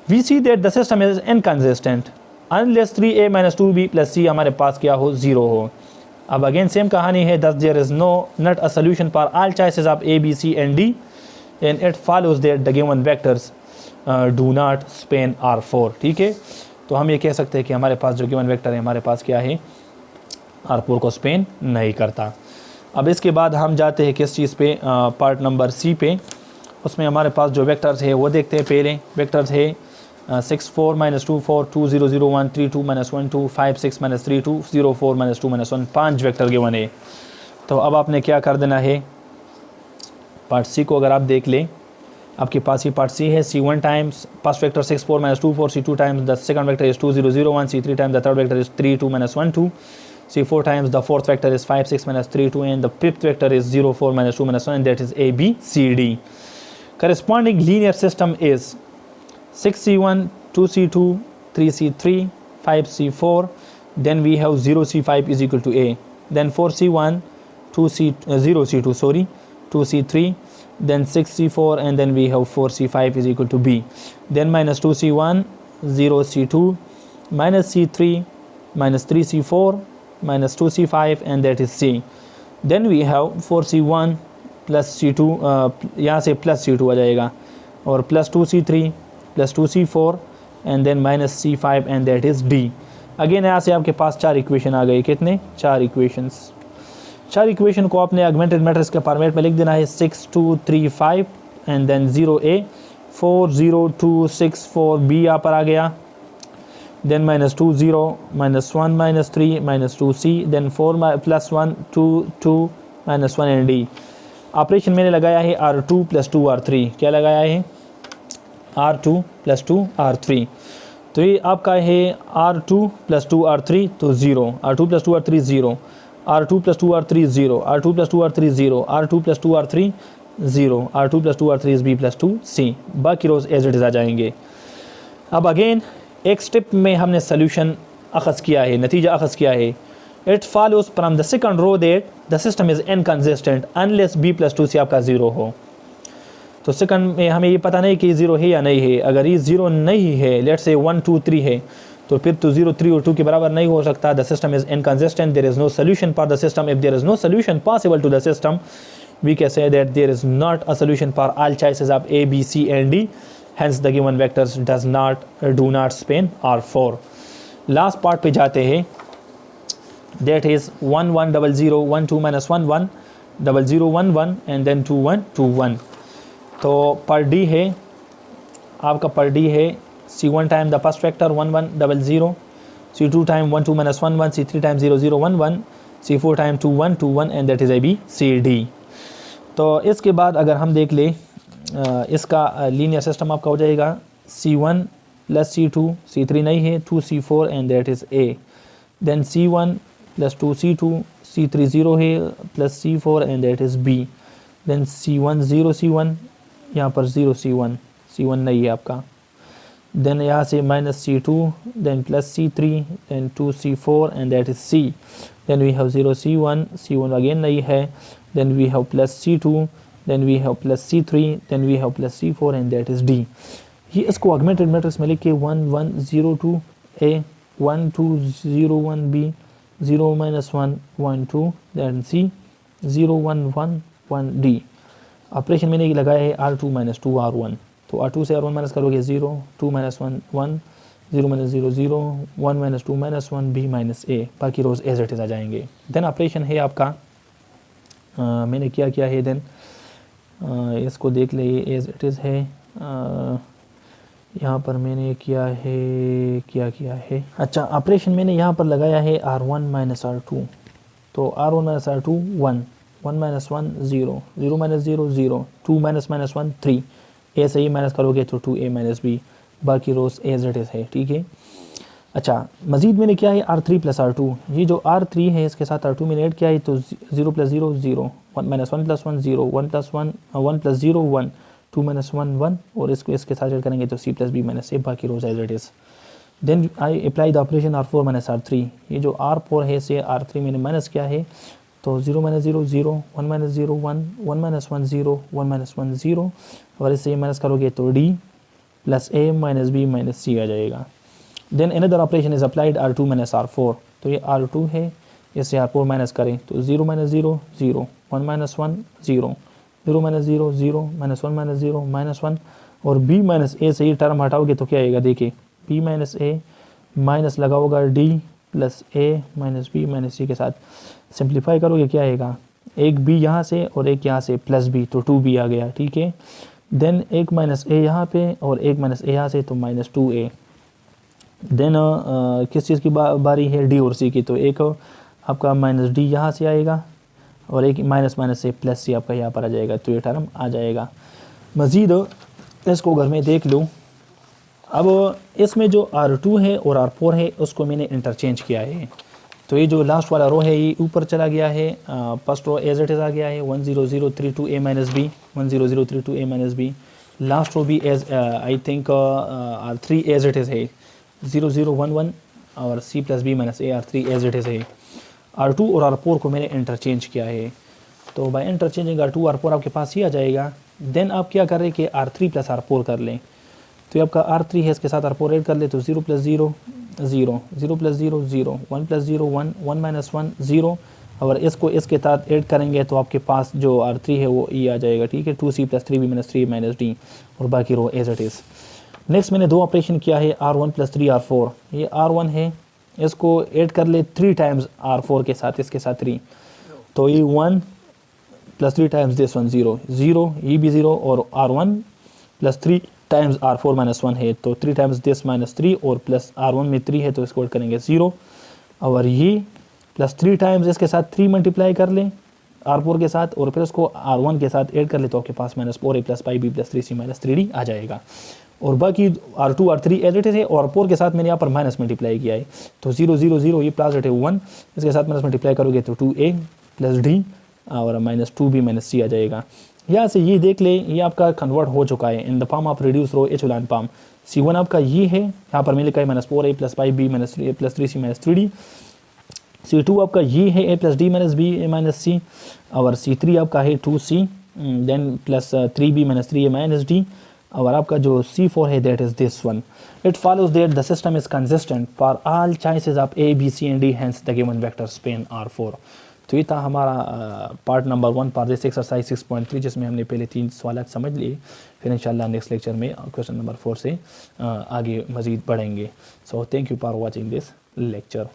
Speaker 1: We see that the system is inconsistent unless 3a minus 2b plus c हमारे पास क्या हो, 0 हो। अब अगेन सेम कहानी है, thus there is not a solution for all choices of a b c and d and it follows that the given vectors do not span R4। ठीक है, तो हम ये कह सकते हैं कि हमारे पास जो गिवन वेक्टर है हमारे पास क्या है, R4 को स्पेन नहीं करता। अब इसके बाद हम जाते हैं किस चीज़ पे, पार्ट नंबर C पे। उसमें हमारे पास जो वेक्टर्स है वो देखते हैं। पहले वेक्टर्स है 6 4 minus 2 4 2 0 0 1 3 2 minus 1 2 5 6 minus 3 2 0 4 minus 2 minus 1, 5 vector given है। तो अब आपने क्या कर देना है, पार्ट C को अगर आप देख लें, आपके पास ही पार्ट C है, C1 times first vector 6 4 minus 2 4, C2 times the second vector is 2 0 0 1, C3 times the third vector is 3 2 minus 1 2, C4 times the fourth vector is 5 6 minus 3 2 and the fifth vector is 0 4 minus 2 minus 1 and that is A B C D. Corresponding linear system is 6C1 2C2 3C3 5C4, then we have 0C5 is equal to A, then 4C1 0C2 sorry 2C3, then 6C4 and then we have 4C5 is equal to B, then minus 2C1 0C2 minus C3 minus 3C4 minus 2C5 and that is C, then we have 4C1 plus C2 यहाँ से plus C2 आ जाएगा और plus 2C3 plus 2C4 and then minus C5 and that is D। Again यहाँ से आपके पास 4 इक्वेशन आ गए, कितने, 4 इक्वेशंस। 4 इक्वेशन को आपने ऑगमेंटेड मैट्रिक्स के फॉर्मेट में लिख देना है, 6 2 3 5 and then 0A 4 0 2 6 4 B यहाँ पर आ गया, then minus 2 0 minus 1 minus 3 minus 2C, then 4 plus 1 2 2 minus 1 and D। Operation मैंने लगाया है R2 plus 2 R3, क्या लगाया है, R2 plus 2 R3। तो ये आपका है R2 plus 2 R3 तो 0, R2 plus 2 R3 0, R2 plus 2 R3 0, R2 plus 2 R3 0, R2 plus 2 R3 0, R2 plus 2 R3 is B plus 2C। बाकी रोज एज इट इज़ आ जाएंगे। अब अगेन एक स्टेप में हमने सोल्यूशन अखज़ किया है, नतीजा अखज़ किया है। It follows from the second row that the system is inconsistent unless B plus 2C आपका 0 हो। तो सेकंड में हमें ये पता नहीं कि 0 है या नहीं है। अगर ये 0 नहीं है, लेट्स से 1 2 3 है, तो फिर तो 0 3 और 2 के बराबर नहीं हो सकता। The system is inconsistent, there is no solution for the system. If there is no solution possible to the system, we can say that there is not a solution for all choices of A B C and D, hence the given vectors do not span R4। Last part पे जाते हैं, that is 1 1 0 0 1 2 minus 1 1 0 0 1 1 and then 2 1 2 1। तो पर D है आपका, पर D है C1 time the first vector 1 1 0 0, C2 time 1 2 minus 1 1, C3 time 0 0 1 1, C4 time 2 1 2 1 and that is A B C D। तो इसके बाद अगर हम देख ले, इसका लीनियर सिस्टम आपका हो जाएगा C1 प्लस C2, C3 नहीं है, 2C4 and that is A, then C1 plus 2C2, C3 0 है plus C4 and that is B, then C1 0 C1, यहाँ पर 0 C1, C1 नहीं है आपका, देन यहाँ से minus C2, then plus C3, then 2C4 and that is C, then we have 0 C1, C1 again नहीं है, then we have plus C2, then we have plus C3, then we have plus C4 and that is D। ये इसको ऑगमेंटेड मैट्रिक्स में लिख के 1 1 0 2 A 1 2 0 1 B 0 minus 1 1 2 then C 0 1 1 1 D। Operation मैंने लगाया है R2 minus 2 R1, तो R2 से R1 माइनस करोगे 0 2 minus 1 1 0 minus 0 0, 1 minus 2 minus 1, b minus a, बाकी रोज़ एज इट इज़ आ जाएंगे। देन ऑपरेशन है आपका मैंने क्या किया है देन इसको देख ले, ये एज इट इज़ है। यहाँ पर मैंने क्या किया है, अच्छा ऑपरेशन मैंने यहाँ पर लगाया है R1 माइनस R2, तो R1 minus R2 1, 1 minus 1 0, 0 minus 0 0, 2 minus minus 1 3, ए से ही माइनस करोगे तो 2a माइनस बी, बाकी रोज एज इट इज़ है, ठीक है। अच्छा मजीद मैंने क्या है R3 प्लस R2, ये जो R3 है इसके साथ R2 मैंने ऐड किया है, तो 0 plus 0 0, 1 minus 1 plus 1 0, 1 plus 1 1 plus 0 1, 2 minus 1 1, और इसको इसके साथ ऐड करेंगे तो c plus b minus a, बाकी rows as it is. Then I apply the operation R4 minus R3, ये जो R4 है से R3 मैंने माइनस किया है, तो 0 माइनस 0 0, 1 माइनस 0 1, 1 माइनस 1 0, 1 माइनस 1 0, और इससे माइनस करोगे तो d plus A minus B minus C आ जाएगा। Then another operation is applied R2 minus R4, तो ये R2 है, इससे R4 माइनस करें तो 0 minus 0 0, 1 minus 1 0, 0 minus 0 0, minus 1 minus 0 minus 1, और b माइनस ए से ये टर्म हटाओगे तो क्या आएगा, देखिए b माइनस ए माइनस लगा होगा d plus A minus B minus सी के साथ सिंप्लीफाई करोगे क्या आएगा, एक b यहाँ से और एक यहाँ से प्लस b, तो 2b आ गया, ठीक है। देन एक माइनस ए यहाँ पे और एक माइनस ए यहाँ से, तो माइनस 2a। देन किस चीज़ की बारी है, डी और सी की, तो एक आपका माइनस डी यहाँ से आएगा और एक माइनस माइनस से प्लस सी आपका यहाँ पर आ जाएगा, तो ये टर्म आ जाएगा। मज़ीद इसको घर में देख लो। अब इसमें जो R2 है और R4 है उसको मैंने इंटरचेंज किया है, तो ये जो लास्ट वाला रो है ये ऊपर चला गया है, first row as it is आ गया है 10032a minus b, 10032a minus b, last row भी as I think R3 as it is है 0011, और c plus b minus a R3 as it is है। R2 और R4 को मैंने इंटरचेंज किया है, तो बाय इंटरचेंजिंग R2 R4 आपके पास ही आ जाएगा। देन आप क्या कर रहे हैं कि R3 प्लस R4 कर लें, तो ये आपका R3 है, इसके साथ R4 ऐड कर ले, तो 0 प्लस 0 0, 0 प्लस 0 0, 1 प्लस 0 1, 1 माइनस 1 0, और इसको इसके साथ ऐड करेंगे तो आपके पास जो R3 है वो ये आ जाएगा, ठीक है, 2c plus 3b minus 3 minus D, और बाकी रो एज इट इज़। नेक्स्ट मैंने दो ऑपरेशन किया है R1 प्लस 3 R4, ये R1 है, इसको ऐड कर ले 3 टाइम्स R4 के साथ, इसके साथ 3, तो ये 1 प्लस 3 टाइम्स दिस 1 0 0, ये भी 0, और R1 plus 3 times R4 minus 1 है, तो 3 टाइम्स दिस माइनस 3, और प्लस R1 में 3 है तो इसको ऐड करेंगे 0, और ये प्लस 3 टाइम्स इसके साथ 3 मल्टीप्लाई कर लें R4 के साथ, और फिर उसको R1 के साथ ऐड कर ले, तो आपके पास minus 4a plus 5b plus 3c minus 3d आ जाएगा। और बाकी R2 R3 as it is है, और R4 के साथ मैंने यहाँ पर माइनस मल्टीप्लाई किया है, तो 0 0 0, ये प्लस है 1, इसके साथ माइनस मल्टीप्लाई करोगे तो 2a प्लस डी, और माइनस 2b माइनस सी आ जाएगा। यहाँ से ये देख ले, ये आपका कन्वर्ट हो चुका है in the form of reduce row echelon form. C1 आपका ये है, यहाँ पर मैंने लिखा है minus 4a plus 5b minus 3a plus 3c minus 3d। C2 आपका ये है a plus d minus b minus c, और C3 आपका है 2c then plus 3b minus 3a minus d, और आपका जो C4 है that is this one. It follows that the system is consistent for all choices of a b c and d, hence the given vector Spain R4। तो ये था हमारा part number 1 for this exercise 6.3, जिसमें हमने पहले 3 सवाल समझ लिए। फिर इंशाल्लाह नेक्स्ट लेक्चर में क्वेश्चन नंबर 4 से आगे मज़ीद बढ़ेंगे। So thank you for watching this lecture.